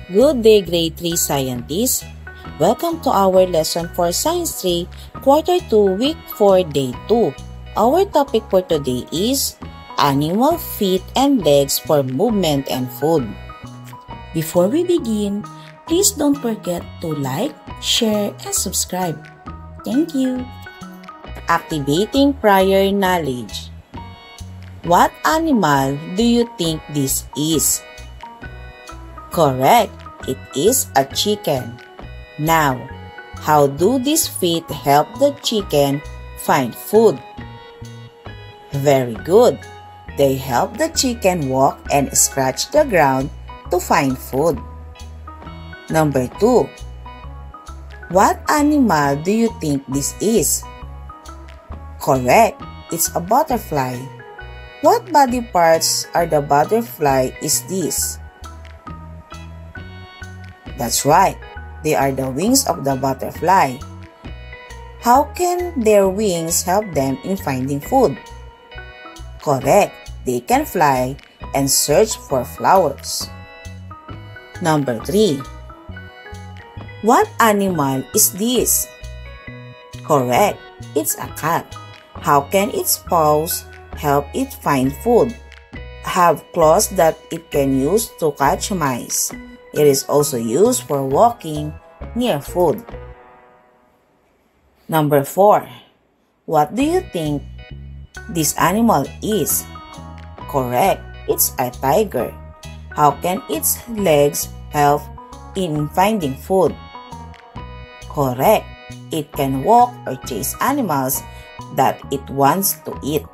Good day, grade 3 scientists. Welcome to our lesson for Science 3, Quarter 2, Week 4, Day 2. Our topic for today is animal feet and legs for movement and food. Before we begin, please don't forget to like, share, and subscribe. Thank you. Activating prior knowledge. What animal do you think this is? Correct, it is a chicken. Now, how do these feet help the chicken find food? Very good. They help the chicken walk and scratch the ground to find food. Number 2. What animal do you think this is? Correct, it's a butterfly. What body parts are the butterfly is this? That's right, they are the wings of the butterfly. How can their wings help them in finding food? Correct, they can fly and search for flowers. Number 3. What animal is this? Correct, it's a cat. How can its paws help it find food? Have claws that it can use to catch mice. It is also used for walking near food. Number 4. What do you think this animal is? Correct, it's a tiger. How can its legs help in finding food? Correct, it can walk or chase animals that it wants to eat.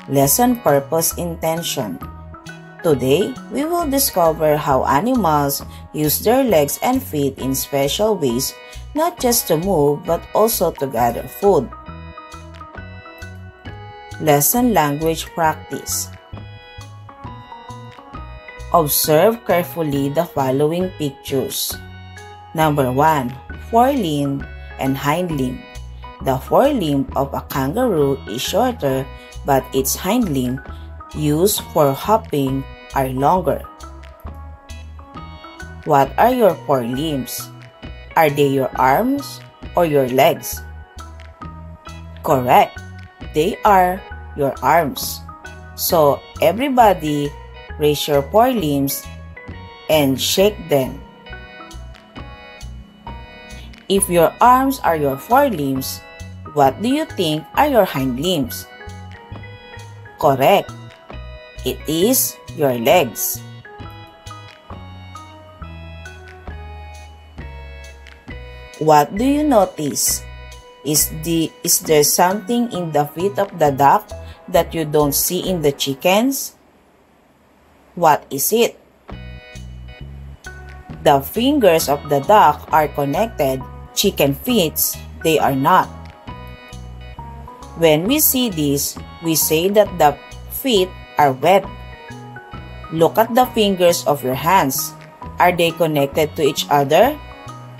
Lesson Purpose Intention. Today, we will discover how animals use their legs and feet in special ways, not just to move but also to gather food. Lesson Language Practice. Observe carefully the following pictures. Number 1. Forelimb and hind limb. The forelimb of a kangaroo is shorter, but its hind limb, used for hopping, are longer. What are your forelimbs? Are they your arms or your legs? Correct, they are your arms. So everybody raise your forelimbs and shake them. If your arms are your forelimbs, what do you think are your hind limbs? Correct, it is your legs. What do you notice? Is there something in the feet of the duck that you don't see in the chickens? What is it? The fingers of the duck are connected. Chicken feet, they are not. When we see this, we say that the feet are webbed. Look at the fingers of your hands. Are they connected to each other?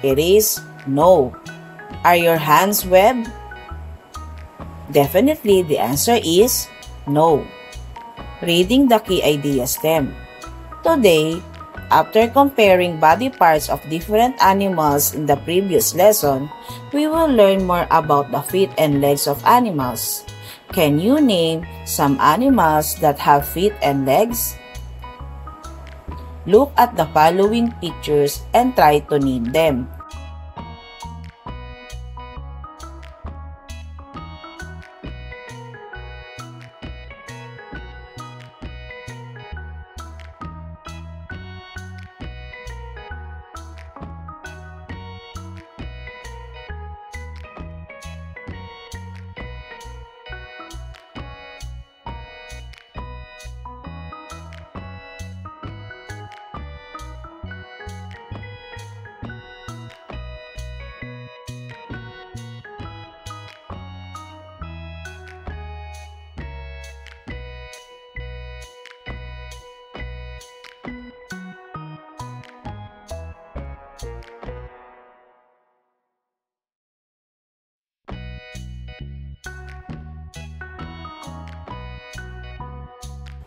It is no. Are your hands webbed? Definitely the answer is no. Reading the key idea stem. Today, after comparing body parts of different animals in the previous lesson, we will learn more about the feet and legs of animals. Can you name some animals that have feet and legs? Look at the following pictures and try to name them.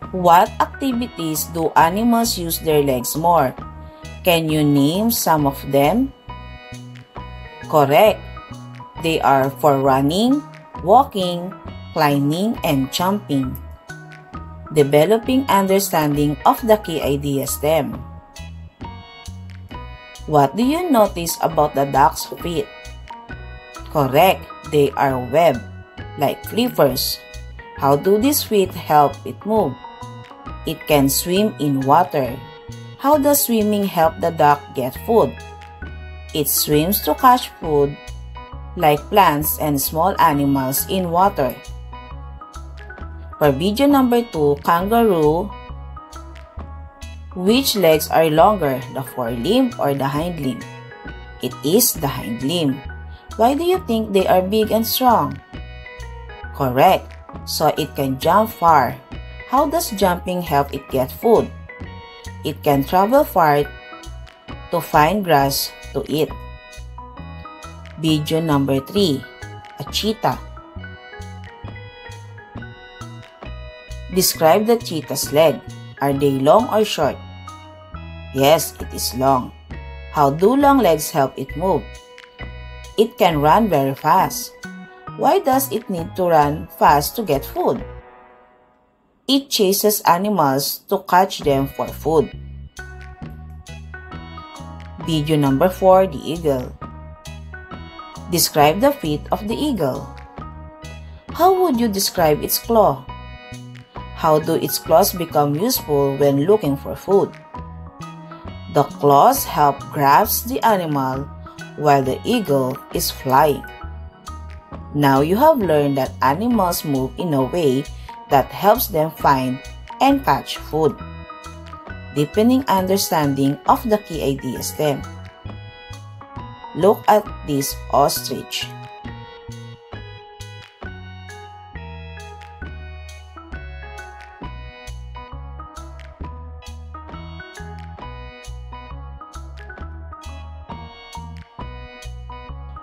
What activities do animals use their legs more? Can you name some of them? Correct. They are for running, walking, climbing, and jumping. Developing understanding of the key idea stem. What do you notice about the duck's feet? Correct. They are webbed, like flippers. How do these feet help it move? It can swim in water. How does swimming help the duck get food? It swims to catch food, like plants and small animals in water. For video number 2, kangaroo, which legs are longer, the forelimb or the hind limb? It is the hind limb. Why do you think they are big and strong? Correct, so it can jump far. How does jumping help it get food? It can travel far to find grass to eat. Video number 3, a cheetah. Describe the cheetah's leg. Are they long or short? Yes, it is long. How do long legs help it move? It can run very fast. Why does it need to run fast to get food? It chases animals to catch them for food. Video number 4, the eagle. Describe the feet of the eagle. How would you describe its claw? How do its claws become useful when looking for food? The claws help grasp the animal while the eagle is flying. Now you have learned that animals move in a way that helps them find and catch food. Deepening understanding of the key idea stem. Look at this ostrich.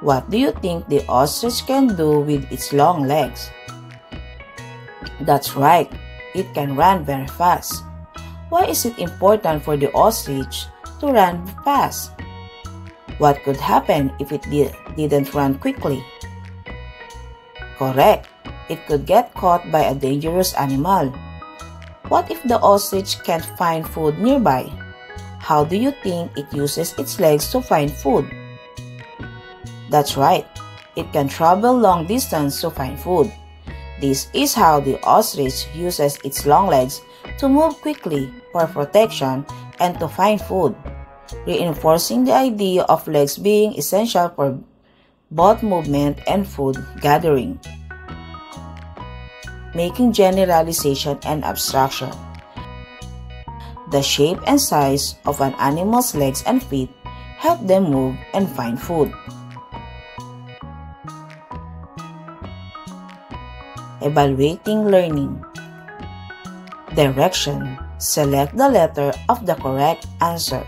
What do you think the ostrich can do with its long legs? That's right, it can run very fast. Why is it important for the ostrich to run fast? What could happen if it didn't run quickly? Correct, it could get caught by a dangerous animal. What if the ostrich can't find food nearby? How do you think it uses its legs to find food? That's right, it can travel long distance to find food. This is how the ostrich uses its long legs to move quickly for protection and to find food, reinforcing the idea of legs being essential for both movement and food gathering. Making generalization and abstraction. The shape and size of an animal's legs and feet help them move and find food. Evaluating learning. Direction. Select the letter of the correct answer.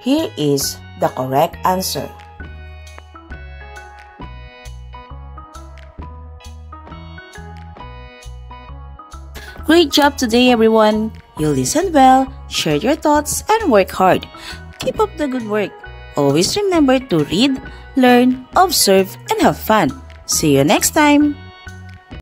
Here is the correct answer. Great job today, everyone! You listened well, shared your thoughts, and worked hard. Keep up the good work. Always remember to read, learn, observe, and have fun. See you next time!